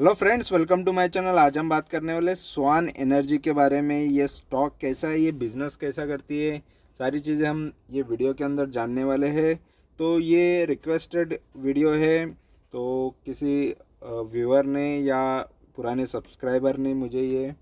Hello friends, welcome to my channel. आज हम बात करने वाले स्वान एनर्जी के बारे में। ये स्टॉक कैसा है, ये बिज़नेस कैसा करती है, सारी चीज़ें हम ये वीडियो के अंदर जानने वाले हैं। तो ये रिक्वेस्टेड वीडियो है। तो किसी व्यूअर ने या पुराने सब्सक्राइबर ने मुझे ये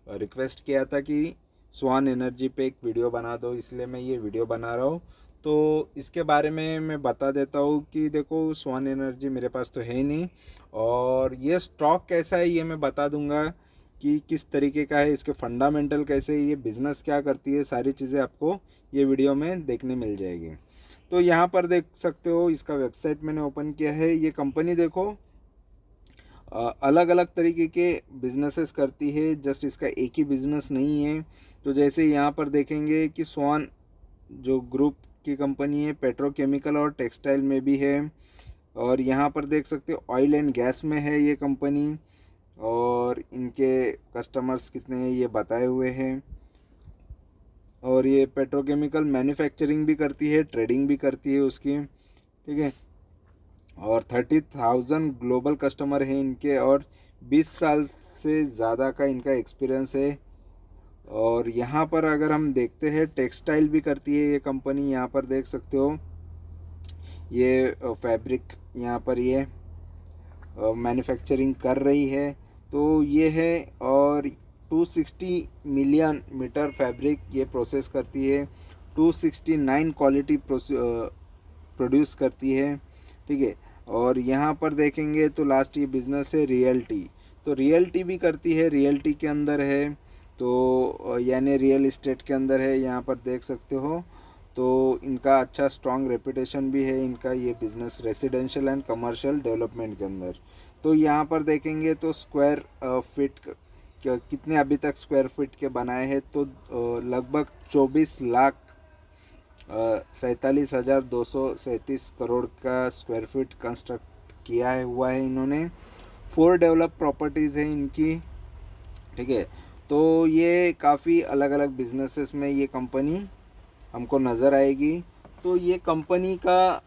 रिक्वेस्ट किया था कि स्वान एनर्जी पे एक वीडियो बना दो, इसलिए मैं ये वीडियो बना रहा हूँ। तो इसके बारे में मैं बता देता हूँ कि देखो, स्वान एनर्जी मेरे पास तो है ही नहीं, और ये स्टॉक कैसा है ये मैं बता दूंगा कि किस तरीके का है, इसके फंडामेंटल कैसे है, ये बिज़नेस क्या करती है, सारी चीज़ें आपको ये वीडियो में देखने मिल जाएगी। तो यहाँ पर देख सकते हो, इसका वेबसाइट मैंने ओपन किया है। ये कंपनी देखो अलग अलग तरीके के बिजनेसेस करती है, जस्ट इसका एक ही बिजनेस नहीं है। तो जैसे यहाँ पर देखेंगे कि स्वान जो ग्रुप की कंपनी है, पेट्रोकेमिकल और टेक्सटाइल में भी है। और यहाँ पर देख सकते हो ऑयल एंड गैस में है ये कंपनी, और इनके कस्टमर्स कितने हैं ये बताए हुए हैं। और ये पेट्रोकेमिकल मैन्युफैक्चरिंग भी करती है, ट्रेडिंग भी करती है उसकी, ठीक है। और 30,000 ग्लोबल कस्टमर हैं इनके, और 20 साल से ज़्यादा का इनका एक्सपीरियंस है। और यहाँ पर अगर हम देखते हैं, टेक्सटाइल भी करती है ये कंपनी। यहाँ पर देख सकते हो ये फैब्रिक यहाँ पर ये मैन्युफैक्चरिंग कर रही है। तो ये है, और 260 मिलियन मीटर फैब्रिक ये प्रोसेस करती है, 269 क्वालिटी प्रोड्यूस करती है, ठीक है। और यहाँ पर देखेंगे तो लास्ट ये बिज़नेस है रियल्टी। तो रियल्टी भी करती है, रियल्टी के अंदर है, तो यानी रियल इस्टेट के अंदर है, यहाँ पर देख सकते हो। तो इनका अच्छा स्ट्रॉन्ग रेपुटेशन भी है इनका ये business, residential and commercial development के अंदर। तो यहाँ पर देखेंगे तो स्क्वायर फीट कितने अभी तक स्क्वायर फीट के बनाए हैं, तो लगभग 24,47,237 करोड़ का स्क्वायर फीट कंस्ट्रक्ट किया है हुआ है इन्होंने। 4 डेवलप प्रॉपर्टीज़ हैं इनकी, ठीक है। तो ये काफ़ी अलग अलग बिजनेसेस में ये कंपनी हमको नज़र आएगी। तो ये कंपनी का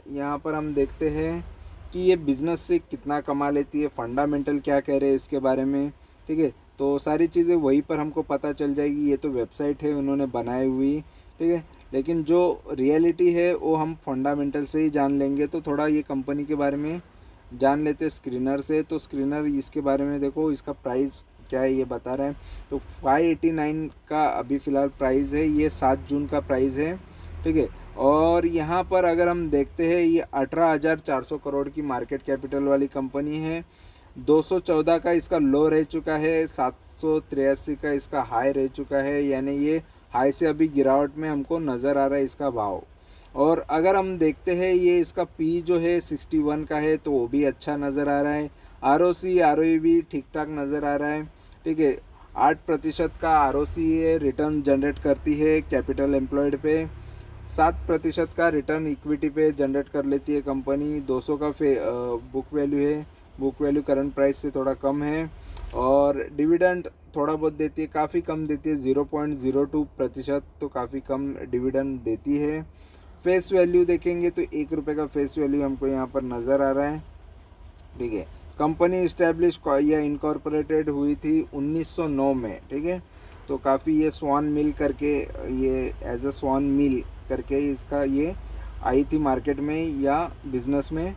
यहाँ पर हम देखते हैं कि ये बिज़नेस से कितना कमा लेती है, फंडामेंटल क्या कह रहे हैं इसके बारे में, ठीक है। तो सारी चीज़ें वहीं पर हमको पता चल जाएगी। ये तो वेबसाइट है उन्होंने बनाई हुई, ठीक है, लेकिन जो रियलिटी है वो हम फंडामेंटल से ही जान लेंगे। तो थोड़ा ये कंपनी के बारे में जान लेते स्क्रीनर से। तो स्क्रीनर इसके बारे में देखो, इसका प्राइस क्या है ये बता रहे हैं। तो 589 का अभी फ़िलहाल प्राइस है, ये 7 जून का प्राइस है, ठीक है। और यहाँ पर अगर हम देखते हैं, ये 18,400 करोड़ की मार्केट कैपिटल वाली कंपनी है। 214 का इसका लो रह चुका है, 783 का इसका हाई रह चुका है, यानी ये हाई से अभी गिरावट में हमको नज़र आ रहा है इसका भाव। और अगर हम देखते हैं, ये इसका पी जो है 61 का है, तो वो भी अच्छा नज़र आ रहा है। आरओसी आरओई भी ठीक ठाक नज़र आ रहा है, ठीक है। 8% का आरओसी है, रिटर्न जनरेट करती है कैपिटल एम्प्लॉयड पे। 7% का रिटर्न इक्विटी पे जनरेट कर लेती है कंपनी। 200 का बुक वैल्यू है, बुक वैल्यू करंट प्राइस से थोड़ा कम है। और डिविडेंड थोड़ा बहुत देती है, काफ़ी कम देती है, 0.02%, तो काफ़ी कम डिविडेंड देती है। फेस वैल्यू देखेंगे तो 1 रुपये का फेस वैल्यू हमको यहाँ पर नज़र आ रहा है, ठीक है। कंपनी इस्टेब्लिश या इनकॉर्पोरेटेड हुई थी 1909 में, ठीक है। तो काफ़ी ये स्वान मिल करके, ये एज अ स्वान मिल करके इसका ये आई थी मार्केट में या बिज़नेस में।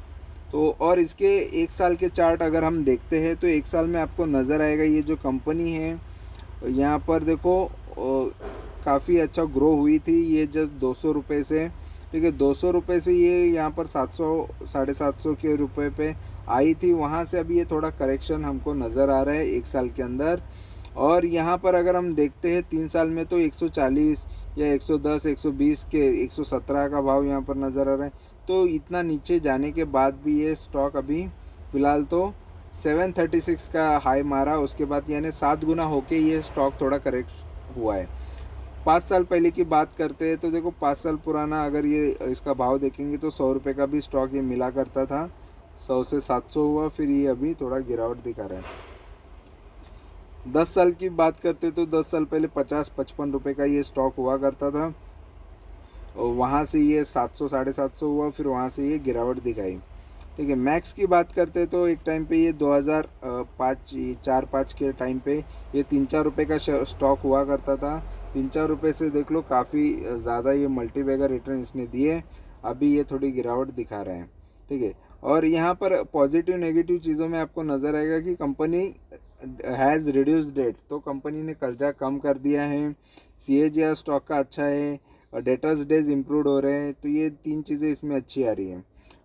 तो और इसके 1 साल के चार्ट अगर हम देखते हैं, तो 1 साल में आपको नज़र आएगा ये जो कंपनी है, यहाँ पर देखो काफ़ी अच्छा ग्रो हुई थी। ये जस्ट 200 रुपये से, ठीक है, 200 रुपये से ये यहाँ पर 700 750 के रुपये पे आई थी। वहाँ से अभी ये थोड़ा करेक्शन हमको नज़र आ रहा है 1 साल के अंदर। और यहाँ पर अगर हम देखते हैं 3 साल में, तो 140 या 110 120 के 117 का भाव यहाँ पर नज़र आ रहा है। तो इतना नीचे जाने के बाद भी ये स्टॉक अभी फ़िलहाल तो 736 का हाई मारा, उसके बाद यानी 7 गुना होके ये स्टॉक थोड़ा करेक्ट हुआ है। 5 साल पहले की बात करते हैं, तो देखो 5 साल पुराना अगर ये इसका भाव देखेंगे, तो 100 रुपये का भी स्टॉक ये मिला करता था। 100 से 700 हुआ, फिर ये अभी थोड़ा गिरावट दिखा रहा है। 10 साल की बात करते तो 10 साल पहले 50-55 रुपये का ये स्टॉक हुआ करता था, और वहाँ से ये 700 750 हुआ, फिर वहाँ से ये गिरावट दिखाई। ठीक है। मैक्स की बात करते हैं तो एक टाइम पे ये 2005 4-5 के टाइम पे ये 3-4 रुपये का स्टॉक हुआ करता था। 3-4 रुपये से देख लो काफ़ी ज़्यादा ये मल्टीबैगर रिटर्न इसने दिए। अभी ये थोड़ी गिरावट दिखा रहे हैं। ठीक है। और यहाँ पर पॉजिटिव नेगेटिव चीज़ों में आपको नज़र आएगा कि कंपनी हैज़ रिड्यूस डेट, तो कंपनी ने कर्जा कम कर दिया है। CAGR स्टॉक का अच्छा है और डेटर्स डेज इम्प्रूव हो रहे हैं, तो ये 3 चीज़ें इसमें अच्छी आ रही हैं।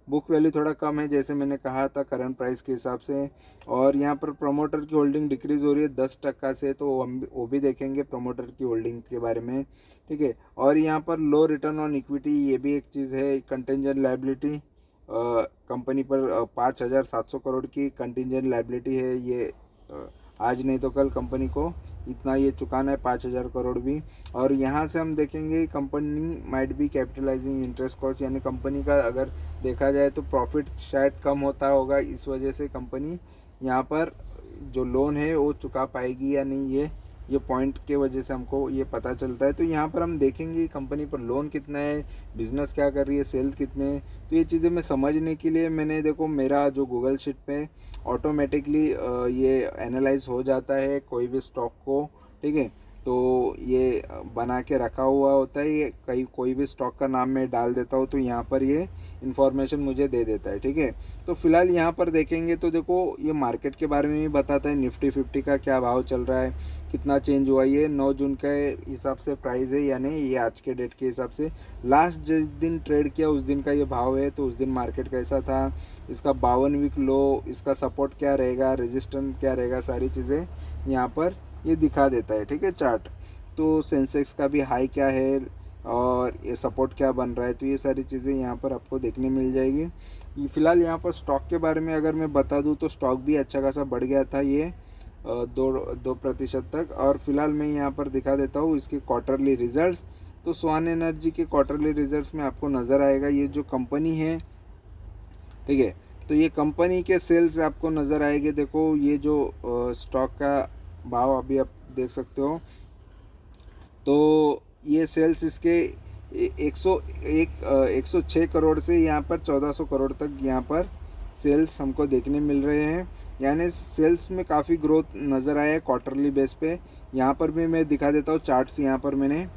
बुक वैल्यू थोड़ा कम है जैसे मैंने कहा था करंट प्राइस के हिसाब से। और यहाँ पर प्रमोटर की होल्डिंग डिक्रीज़ हो रही है 10% से, तो हम वो भी देखेंगे प्रमोटर की होल्डिंग के बारे में। ठीक है। और यहाँ पर लो रिटर्न ऑन इक्विटी, ये भी एक चीज़ है। कंटेंजेंट लायबिलिटी कंपनी पर 5,700 करोड़ की कंटेंजेंट लायबिलिटी है। ये आज नहीं तो कल कंपनी को इतना ये चुकाना है 5,000 करोड़ भी। और यहाँ से हम देखेंगे company might be capitalising interest cost, यानी कंपनी का अगर देखा जाए तो प्रॉफिट शायद कम होता होगा, इस वजह से कंपनी यहाँ पर जो लोन है वो चुका पाएगी या नहीं, ये पॉइंट के वजह से हमको ये पता चलता है। तो यहाँ पर हम देखेंगे कंपनी पर लोन कितना है, बिज़नेस क्या कर रही है, सेल्स कितने हैं। तो ये चीज़ें मैं समझने के लिए मैंने देखो मेरा जो गूगल शीट पे ऑटोमेटिकली ये एनालाइज हो जाता है कोई भी स्टॉक को। ठीक है। तो ये बना के रखा हुआ होता है, ये कोई भी स्टॉक का नाम मैं डाल देता हूँ तो यहाँ पर ये इन्फॉर्मेशन मुझे दे देता है। ठीक है। तो फिलहाल यहाँ पर देखेंगे तो देखो ये मार्केट के बारे में भी बताता है, निफ्टी 50 का क्या भाव चल रहा है, कितना चेंज हुआ। ये 9 जून के हिसाब से प्राइस है, यानी ये आज के डेट के हिसाब से लास्ट जिस दिन ट्रेड किया उस दिन का ये भाव है। तो उस दिन मार्केट कैसा था, इसका 52 वीक लो, इसका सपोर्ट क्या रहेगा, रेजिस्टेंस क्या रहेगा, सारी चीज़ें यहाँ पर ये दिखा देता है। ठीक है। चार्ट तो सेंसेक्स का भी हाई क्या है और ये सपोर्ट क्या बन रहा है, तो ये सारी चीज़ें यहाँ पर आपको देखने मिल जाएगी। फ़िलहाल यहाँ पर स्टॉक के बारे में अगर मैं बता दूँ तो स्टॉक भी अच्छा खासा बढ़ गया था ये 2% तक। और फिलहाल मैं यहाँ पर दिखा देता हूँ इसके क्वार्टरली रिजल्ट्स। तो स्वान एनर्जी के क्वार्टरली रिजल्ट्स में आपको नज़र आएगा ये जो कंपनी है। ठीक है। तो ये कंपनी के सेल्स आपको नज़र आएंगे। देखो ये जो स्टॉक का भाव अभी आप देख सकते हो, तो ये सेल्स इसके 106 करोड़ से यहाँ पर 1400 करोड़ तक यहाँ पर सेल्स हमको देखने मिल रहे हैं। यानी सेल्स में काफ़ी ग्रोथ नज़र आया है क्वार्टरली बेस पे। यहाँ पर भी मैं दिखा देता हूँ चार्ट्स, यहाँ पर मैंने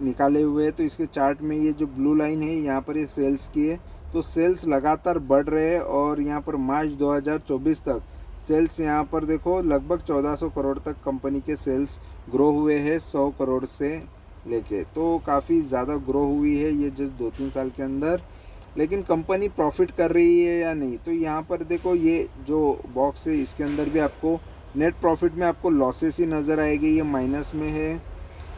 निकाले हुए हैं। तो इसके चार्ट में ये जो ब्लू लाइन है यहाँ पर ये सेल्स की है, तो सेल्स लगातार बढ़ रहे हैं। और यहाँ पर मार्च 2024 तक सेल्स यहाँ पर देखो लगभग 1400 करोड़ तक कंपनी के सेल्स ग्रो हुए हैं 100 करोड़ से लेके। तो काफ़ी ज़्यादा ग्रो हुई है ये जस्ट 2-3 साल के अंदर। लेकिन कंपनी प्रॉफिट कर रही है या नहीं, तो यहाँ पर देखो ये जो बॉक्स है इसके अंदर भी आपको नेट प्रॉफिट में आपको लॉसेस ही नज़र आएगी, ये माइनस में है,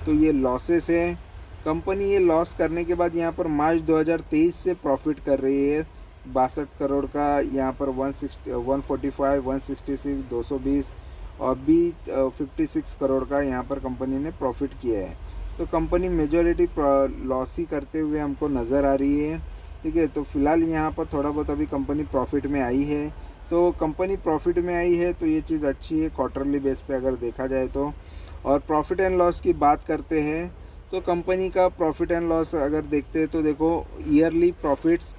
तो ये लॉसेस है। कंपनी ये लॉस करने के बाद यहाँ पर मार्च 2023 से प्रॉफिट कर रही है 62 करोड़ का, यहाँ पर 145, 166, 220 और भी 56 करोड़ का यहाँ पर कंपनी ने प्रॉफिट किया है। तो कंपनी मेजॉरिटी लॉस ही करते हुए हमको नज़र आ रही है। ठीक है। तो फिलहाल यहाँ पर थोड़ा बहुत अभी कंपनी प्रॉफिट में आई है। तो कंपनी प्रॉफिट में आई है तो ये चीज़ अच्छी है क्वार्टरली बेस पे अगर देखा जाए तो। और प्रॉफिट एंड लॉस की बात करते हैं तो कंपनी का प्रॉफिट एंड लॉस अगर देखते हैं तो देखो ईयरली प्रॉफिट्स,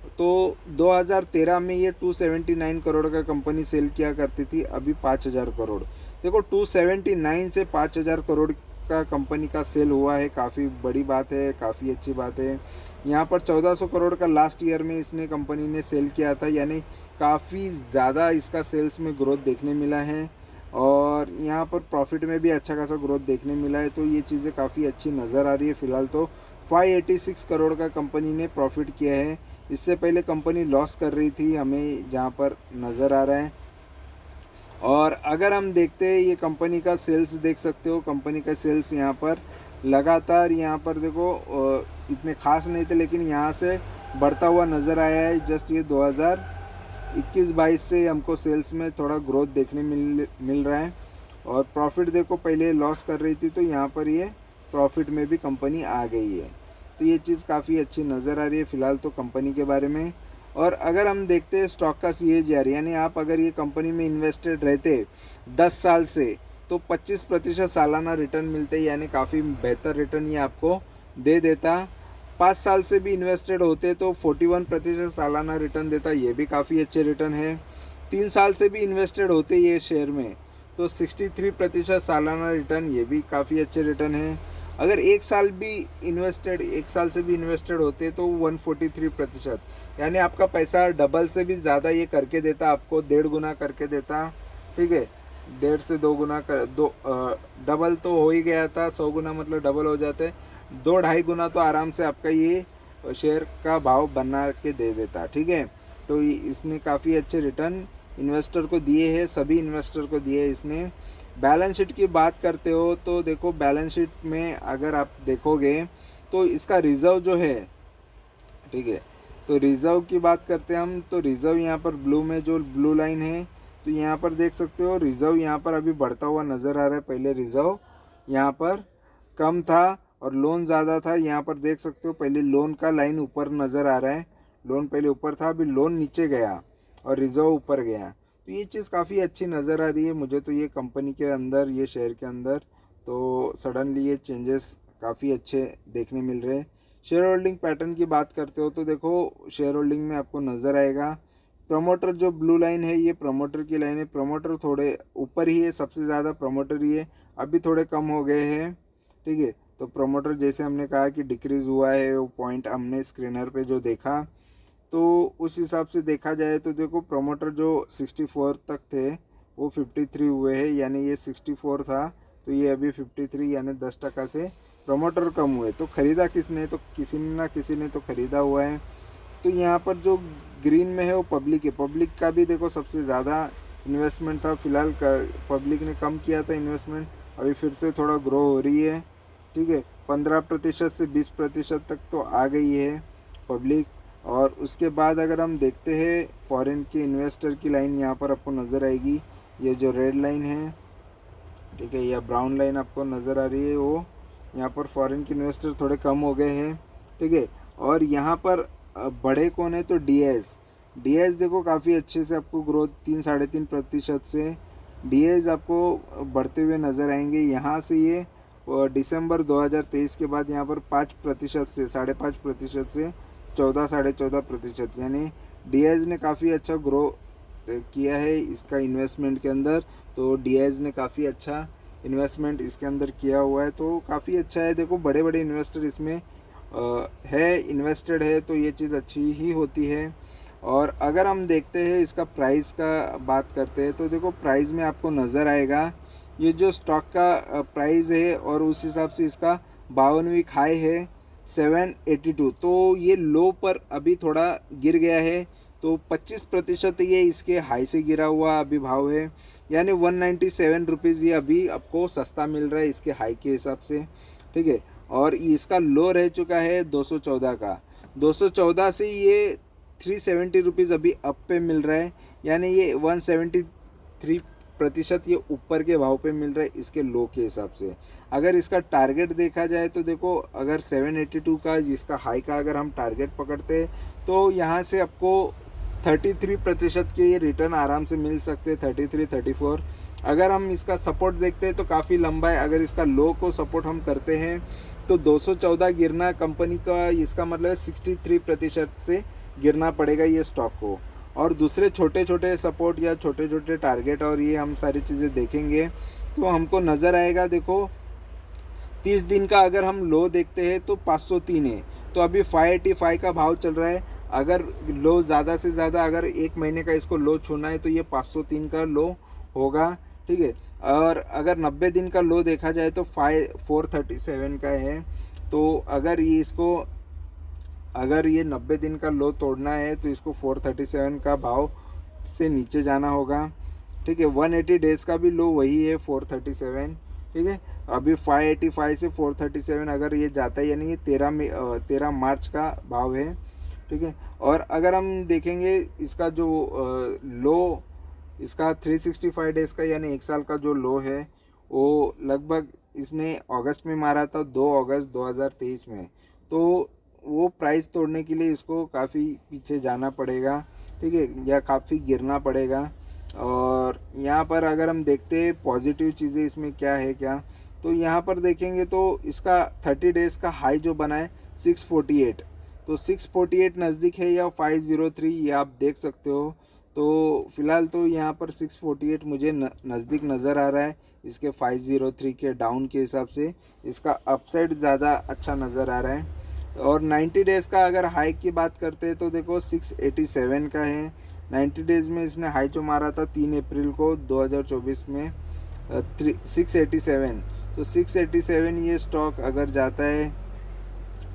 तो 2013 में ये 279 करोड़ का कंपनी सेल किया करती थी, अभी 5,000 करोड़। देखो 279 से 5,000 करोड़ का कंपनी का सेल हुआ है, काफ़ी बड़ी बात है, काफ़ी अच्छी बात है। यहाँ पर 1400 करोड़ का लास्ट ईयर में इसने कंपनी ने सेल किया था, यानी काफ़ी ज़्यादा इसका सेल्स में ग्रोथ देखने मिला है। और यहाँ पर प्रॉफिट में भी अच्छा खासा ग्रोथ देखने मिला है, तो ये चीज़ें काफ़ी अच्छी नज़र आ रही है। फ़िलहाल तो 586 करोड़ का कंपनी ने प्रॉफिट किया है। इससे पहले कंपनी लॉस कर रही थी, हमें जहाँ पर नज़र आ रहा है। और अगर हम देखते हैं ये कंपनी का सेल्स देख सकते हो, कंपनी का सेल्स यहाँ पर लगातार यहाँ पर देखो इतने खास नहीं थे, लेकिन यहाँ से बढ़ता हुआ नज़र आया है। जस्ट ये 2021-22 से हमको सेल्स में थोड़ा ग्रोथ देखने मिल रहा है। और प्रॉफिट देखो पहले लॉस कर रही थी, तो यहाँ पर ये प्रॉफिट में भी कंपनी आ गई है, तो ये चीज़ काफ़ी अच्छी नज़र आ रही है फ़िलहाल तो कंपनी के बारे में। और अगर हम देखते हैं स्टॉक का CAGR, यानी आप अगर ये कंपनी में इन्वेस्टेड रहते 10 साल से तो 25% सालाना रिटर्न मिलते, यानी काफ़ी बेहतर रिटर्न ये आपको दे देता। 5 साल से भी इन्वेस्टेड होते तो 41% सालाना रिटर्न देता, ये भी काफ़ी अच्छे रिटर्न है। 3 साल से भी इन्वेस्टेड होते ये शेयर में तो 63% सालाना रिटर्न, ये भी काफ़ी अच्छे रिटर्न है। अगर 1 साल से भी इन्वेस्टेड होते तो 143%, यानी आपका पैसा डबल से भी ज़्यादा ये करके देता, आपको 1.5 गुना करके देता। ठीक है, 1.5 से 2 गुना कर दो, डबल तो हो ही गया था, 100 गुना मतलब डबल हो जाते, 2-2.5 गुना तो आराम से आपका ये शेयर का भाव बना के दे देता। ठीक है, तो इसने काफ़ी अच्छे रिटर्न इन्वेस्टर को दिए हैं, सभी इन्वेस्टर को दिए हैं इसने। बैलेंस शीट की बात करते हो तो देखो, बैलेंस शीट में अगर आप देखोगे तो इसका रिज़र्व जो है, ठीक है, तो रिज़र्व की बात करते हैं हम, तो रिज़र्व यहाँ पर ब्लू में जो ब्लू लाइन है, तो यहाँ पर देख सकते हो रिज़र्व यहाँ पर अभी बढ़ता हुआ नज़र आ रहा है। पहले रिज़र्व यहाँ पर कम था और लोन ज़्यादा था, यहाँ पर देख सकते हो पहले लोन का लाइन ऊपर नज़र आ रहा है, लोन पहले ऊपर था, अभी लोन नीचे गया और रिज़र्व ऊपर गया। तो ये चीज़ काफ़ी अच्छी नज़र आ रही है मुझे, तो ये कंपनी के अंदर, ये शेयर के अंदर तो सडनली ये चेंजेस काफ़ी अच्छे देखने मिल रहे हैं। शेयर होल्डिंग पैटर्न की बात करते हो तो देखो, शेयर होल्डिंग में आपको नज़र आएगा प्रमोटर जो ब्लू लाइन है, ये प्रमोटर की लाइन है। प्रमोटर थोड़े ऊपर ही है, सबसे ज़्यादा प्रमोटर ही है, अभी थोड़े कम हो गए हैं। ठीक है, तो प्रमोटर जैसे हमने कहा कि डिक्रीज़ हुआ है, वो पॉइंट हमने स्क्रीनर पे जो देखा, तो उस हिसाब से देखा जाए तो देखो प्रमोटर जो 64 तक थे वो 53 हुए हैं, यानी ये 64 था तो ये अभी 53, यानी 10% से प्रमोटर कम हुए। तो ख़रीदा किसने, तो किसी ना किसी ने तो ख़रीदा हुआ है। तो यहाँ पर जो ग्रीन में है वो पब्लिक है, पब्लिक का भी देखो सबसे ज़्यादा इन्वेस्टमेंट था, फिलहाल पब्लिक ने कम किया था इन्वेस्टमेंट, अभी फिर से थोड़ा ग्रो हो रही है। ठीक है, 15% से 20% तक तो आ गई है पब्लिक। और उसके बाद अगर हम देखते हैं फॉरेन के इन्वेस्टर की लाइन यहाँ पर आपको नज़र आएगी, ये जो रेड लाइन है, ठीक है, या ब्राउन लाइन आपको नज़र आ रही है, वो यहाँ पर फॉरेन के इन्वेस्टर थोड़े कम हो गए हैं। ठीक है, और यहाँ पर बड़े कौन है, तो डीएस देखो काफ़ी अच्छे से आपको ग्रोथ 3-3.5% से डीएस आपको बढ़ते हुए नज़र आएंगे। यहाँ से ये दिसंबर 2023 के बाद यहाँ पर 5% से 5.5% से 14-14.5%, यानी डीएस ने काफ़ी अच्छा ग्रो किया है इसका इन्वेस्टमेंट के अंदर। तो डीएस ने काफ़ी अच्छा इन्वेस्टमेंट इसके अंदर किया हुआ है, तो काफ़ी अच्छा है। देखो बड़े बड़े इन्वेस्टर इसमें है, इन्वेस्टेड है, तो ये चीज़ अच्छी ही होती है। और अगर हम देखते हैं इसका प्राइस का बात करते हैं तो देखो प्राइस में आपको नज़र आएगा ये जो स्टॉक का प्राइस है, और उस हिसाब से इसका 52वीं हाई है 782, तो ये लो पर अभी थोड़ा गिर गया है, तो 25% ये इसके हाई से गिरा हुआ अभी भाव है, यानी 197 रुपीज़ ये अभी आपको सस्ता मिल रहा है इसके हाई के हिसाब से। ठीक है, और इसका लो रह चुका है 214 का, 214 से ये 370 रुपीज़ अभी अप पे मिल रहा है, यानी ये 173% ये ऊपर के भाव पे मिल रहा है इसके लो के हिसाब से। अगर इसका टारगेट देखा जाए तो देखो, अगर 782 का जिसका हाई का अगर हम टारगेट पकड़ते हैं तो यहाँ से आपको 33% के ये रिटर्न आराम से मिल सकते हैं, 33-34। अगर हम इसका सपोर्ट देखते हैं तो काफ़ी लंबा है, अगर इसका लो को सपोर्ट हम करते हैं तो 214 गिरना कंपनी का, इसका मतलब 63% से गिरना पड़ेगा ये स्टॉक को। और दूसरे छोटे छोटे सपोर्ट या छोटे छोटे टारगेट और ये हम सारी चीज़ें देखेंगे तो हमको नज़र आएगा। देखो 30 दिन का अगर हम लो देखते हैं तो 503 है, तो अभी 585 का भाव चल रहा है। अगर लो ज़्यादा से ज़्यादा अगर एक महीने का इसको लो छूना है तो ये 503 का लो होगा। ठीक है, और अगर 90 दिन का लो देखा जाए तो 437 का है, तो अगर ये 90 दिन का लो तोड़ना है तो इसको 437 का भाव से नीचे जाना होगा। ठीक है, 180 डेज़ का भी लो वही है 437। ठीक है, अभी 585 से 437 अगर ये जाता है, यानी ये 13 मार्च का भाव है। ठीक है, और अगर हम देखेंगे इसका जो लो, इसका 365 डेज़ का यानी 1 साल का जो लो है वो लगभग इसने अगस्त में मारा था, 2 अगस्त 2023 में, तो वो प्राइस तोड़ने के लिए इसको काफ़ी पीछे जाना पड़ेगा। ठीक है, या काफ़ी गिरना पड़ेगा। और यहाँ पर अगर हम देखते हैं पॉजिटिव चीज़ें इसमें क्या है, क्या तो यहाँ पर देखेंगे तो इसका 30 डेज़ का हाई जो बना है 648, तो 648 नज़दीक है या 503, ये आप देख सकते हो। तो फिलहाल तो यहाँ पर 648 मुझे नज़दीक नज़र आ रहा है इसके 503 के डाउन के हिसाब से। इसका अपसाइड ज़्यादा अच्छा नज़र आ रहा है। और 90 डेज़ का अगर हाई की बात करते हैं तो देखो 687 का है। 90 डेज़ में इसने हाई जो मारा था 3 अप्रैल को 2024 में 687, तो 687 ये स्टॉक अगर जाता है,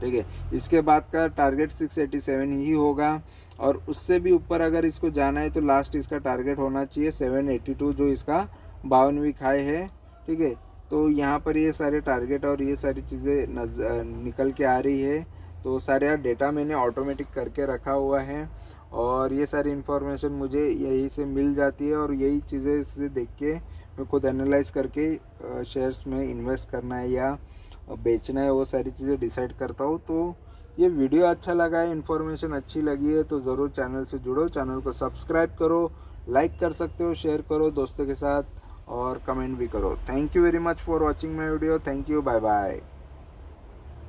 ठीक है, इसके बाद का टारगेट 687 ही होगा। और उससे भी ऊपर अगर इसको जाना है तो लास्ट इसका टारगेट होना चाहिए 782, जो इसका 52वीं हाई है, ठीक है। तो यहाँ पर ये सारे टारगेट और ये सारी चीज़ें निकल के आ रही है। तो सारे डेटा मैंने ऑटोमेटिक करके रखा हुआ है और ये सारी इन्फॉर्मेशन मुझे यहीं से मिल जाती है और यही चीज़ें से देख के मैं खुद एनालाइज करके शेयर्स में इन्वेस्ट करना है या बेचना है वो सारी चीज़ें डिसाइड करता हूँ। तो ये वीडियो अच्छा लगा है, इन्फॉर्मेशन अच्छी लगी है तो ज़रूर चैनल से जुड़ो, चैनल को सब्सक्राइब करो, लाइक कर सकते हो, शेयर करो दोस्तों के साथ और कमेंट भी करो। Thank you very much for watching my video. Thank you, bye bye.